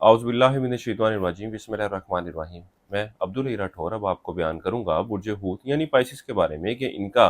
औज़ुबिल्लाहि मिनश्शैतानिर्रजीम बिस्मिल्लाहिर्रहमानिर्रहीम। मैं अब्दुल ही राठौर अब आपको बयान करूंगा बुर्ज हूत यानी पाइसिस के बारे में कि इनका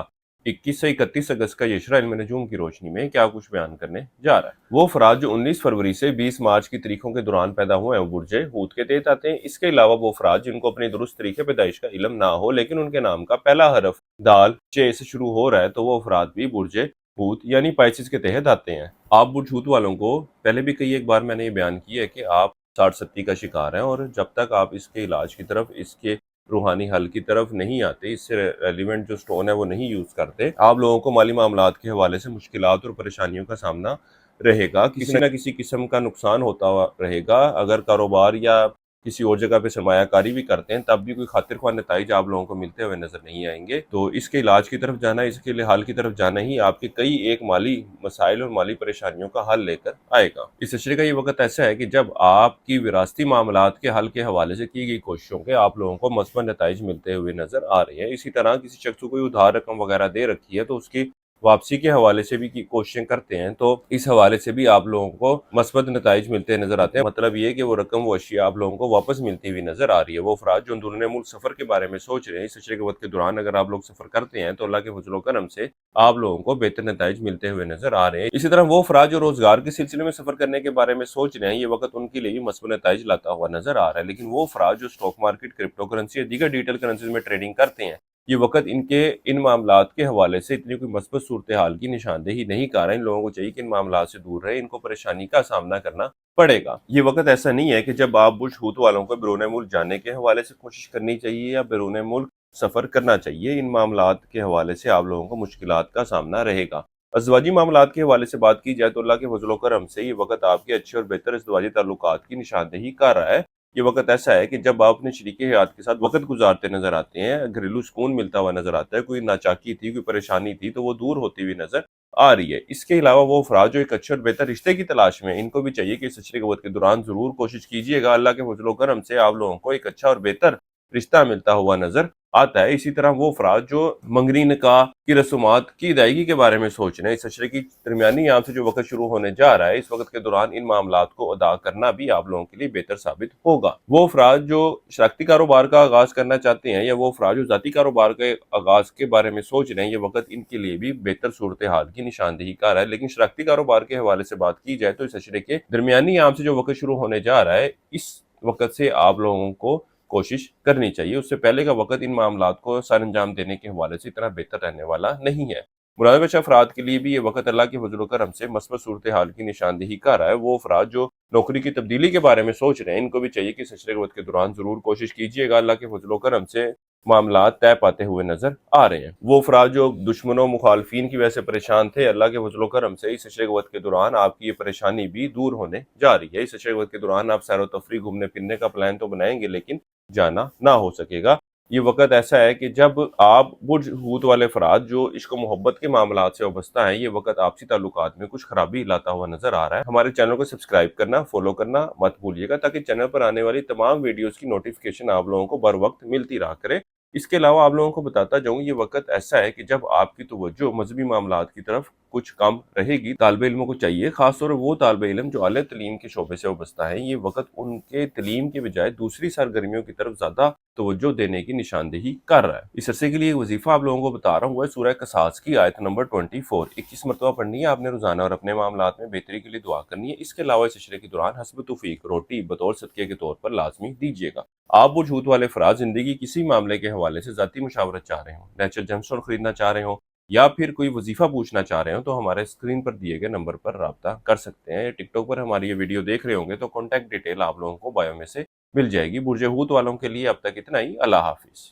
21 से 31 अगस्त का इशरा इल्म नजूम की रोशनी में क्या कुछ बयान करने जा रहा है। वो अफराद जो 19 फरवरी से 20 मार्च की तारीखों के दौरान पैदा हुए हैं वो बुर्ज हूत के तहत आते हैं। इसके अलावा वो अफराद जिनको अपनी दुरुस्त तरीके पैदाइश का इल्म ना हो लेकिन उनके नाम का पहला हरफ दाल चे से शुरू हो रहा है तो वो अफराद भी बुर्ज हूत यानी पाइसिस के तहत आते हैं। आप बुर्ज हूत वालों को पहले भी कई एक बार मैंने ये बयान किया है कि आप 60-70 का शिकार हैं और जब तक आप इसके इलाज की तरफ, इसके रूहानी हल की तरफ नहीं आते, इससे रेलिवेंट जो स्टोन है वो नहीं यूज करते, आप लोगों को माली मामलात के हवाले से मुश्किलात और परेशानियों का सामना रहेगा। किसी न किसी किस्म का नुकसान होता हुआ रहेगा। अगर कारोबार या किसी और जगह पे सरमायाकारी भी करते हैं तब भी कोई खातिर ख्वाह नताइज आप लोगों को मिलते हुए नजर नहीं आएंगे। तो इसके इलाज की तरफ जाना, इसके लिए हल की तरफ जाना ही आपके कई एक माली मसाइल और माली परेशानियों का हल लेकर आएगा। इस अशरे का ये वक्त ऐसा है कि जब आपकी विरासती मामलात के हल के हवाले से की गई कोशिशों के आप लोगों को मस्बत नताइज मिलते हुए नजर आ रहे हैं। इसी तरह किसी शख्स को कोई उधार रकम वगैरह दे रखी है तो उसकी वापसी के हवाले से भी की कोशिशें करते हैं तो इस हवाले से भी आप लोगों को मस्बत नताइज मिलते नजर आते हैं। मतलब ये कि वो रकम, वो अशिया आप लोगों को वापस मिलती हुई नजर आ रही है। वो अफराद जो अंदरूनी मुल्क सफर के बारे में सोच रहे हैं, इस अशरे के वक्त के दौरान अगर आप लोग सफर करते हैं तो अल्लाह के फजल करम से आप लोगों को बेहतर नताइज मिलते हुए नजर आ रहे हैं। इसी तरह वो अफराद जो रोजगार के सिलसिले में सफर करने के बारे में सोच रहे हैं, ये वक्त उनके लिए भी मस्बत नताइज लाता हुआ नजर आ रहा है। लेकिन वो अफराद जो स्टॉक मार्केट, क्रिप्टो करेंसी या दीगर डिजिटल करेंसीज में ट्रेडिंग करते हैं, ये वक्त इनके इन मामलात के हवाले से इतनी कोई मस्बत सूरत हाल की निशानदेही नहीं कर रहा है। इन लोगों को चाहिए कि इन मामलात से दूर रहे, इनको परेशानी का सामना करना पड़ेगा। ये वक्त ऐसा नहीं है कि जब आप बुर्ज हूत वालों को बैरून मुल्क जाने के हवाले से कोशिश करनी चाहिए या बैरून मुल्क सफर करना चाहिए। इन मामलात के हवाले से आप लोगों को मुश्किलात का सामना रहेगा। अज़वाजी मामलात के हवाले से बात की जाए तो अल्लाह के फजल करम से ये वक्त आपके अच्छे और बेहतर अज़वाजी ताल्लुकात की निशानदेही कर रहा है। ये वक्त ऐसा है कि जब आप अपने शरीके हयात के साथ वक्त गुजारते नजर आते हैं, घरेलू सुकून मिलता हुआ नजर आता है, कोई नाचाकी थी, कोई परेशानी थी तो वो दूर होती हुई नजर आ रही है। इसके अलावा वो अफराद जो एक अच्छे और बेहतर रिश्ते की तलाश में, इनको भी चाहिए कि इस अशरे के वक्त के दौरान जरूर कोशिश कीजिएगा। अल्लाह के फजल करम से आप लोगों को एक अच्छा और बेहतर रिश्ता मिलता हुआ नजर आता है। इसी तरह वो अफराद जो मंगनी निकाह की रसूमात की अदायगी के बारे में सोच रहे हैं, इस अशरे की दरमियानी आम से जो वक्त शुरू होने जा रहा है, इस वक्त के दौरान इन मामलात को अदा करना भी आप लोगों के लिए बेहतर साबित होगा। वो अफराद जो शराकती कारोबार का आगाज करना चाहते हैं या वो अफराद जो जाती कारोबार के आगाज के बारे में सोच रहे हैं, ये वक्त इनके लिए भी बेहतर सूरत हाल की निशानदेही का रहा है। लेकिन शराकती कारोबार के हवाले से बात की जाए तो इस अशरे के दरमियानी आम से जो वक्त शुरू होने जा रहा है, इस वक्त से आप लोगों को कोशिश करनी चाहिए। उससे पहले का वक्त इन मामलात को सर अंजाम देने के हवाले से इतना बेहतर रहने वाला नहीं है। मुराद अफराद के लिए भी ये वक्त अल्लाह के फजल करम से मस्बत सूरत हाल की निशानदेही का रहा है। वो अफराद जो नौकरी की तब्दीली के बारे में सोच रहे हैं, इनको भी चाहिए कि इस अशरे के वक्त के दौरान जरूर कोशिश कीजिएगा। अल्लाह के फजल करम से मामलात तय पाते हुए नजर आ रहे हैं। वो अफराद जो दुश्मनों मुखालफिन की वजह से परेशान थे, अल्लाह के फजल करम से इस अशरे के वक्त के दौरान आपकी ये परेशानी भी दूर होने जा रही है। इस अशरे के वक्त के दौरान आप सैर व तफरी, घूमने फिरने का प्लान तो बनाएंगे लेकिन जाना ना हो सकेगा। ये वक्त ऐसा है कि जब आप बुर्ज हूत वाले अफराद जो इश्क मोहब्बत के मामलात से वाबस्ता हैं, ये वक्त आपसी ताल्लुकात में कुछ खराबी लाता हुआ नजर आ रहा है। हमारे चैनल को सब्सक्राइब करना, फॉलो करना मत भूलिएगा ताकि चैनल पर आने वाली तमाम वीडियोस की नोटिफिकेशन आप लोगों को बर वक्त मिलती रहा करे। इसके अलावा आप लोगों को बताता जाऊँ, ये वक्त ऐसा है कि जब आपकी तवज्जो मजहबी मामलात की तरफ कुछ कम रहेगी। तालिब इल्मों को चाहिए, खासतौर पर वो तालिब इल्म जो आले तलीम के शोबे से वाबस्ता है, ये वक्त उनके तलीम के बजाय दूसरी सरगर्मियों की तरफ ज्यादा तवज्जो देने की निशानदेही कर रहा है। इस अरसे के लिए वजीफा आप लोगों को बता रहा हूँ, वह सूरह कसास की आयत नंबर 24 21 मरतबा पढ़नी है आपने रोजाना और अपने मामलात में बेहतरी के लिए दुआ करनी है। इसके अलावा इस अशरे के दौरान हस्ब तौफीक रोटी बतौर सदके के तौर पर लाजमी दीजिएगा। आप वो झूठ वाले अफराद जिंदगी किसी मामले के हवाले से जाती मुशावरत चाह रहे हो, नेचुरल जेमस्टोन खरीदना चाह रहे हो या फिर कोई वजीफा पूछना चाह रहे हो तो हमारे स्क्रीन पर दिए गए नंबर पर राब्ता कर सकते हैं। टिकटॉक पर हमारी ये वीडियो देख रहे होंगे तो कॉन्टैक्ट डिटेल आप लोगों को बायो में से मिल जाएगी। बुर्ज हूत वालों के लिए अब तक इतना ही। अल्लाह हाफिज।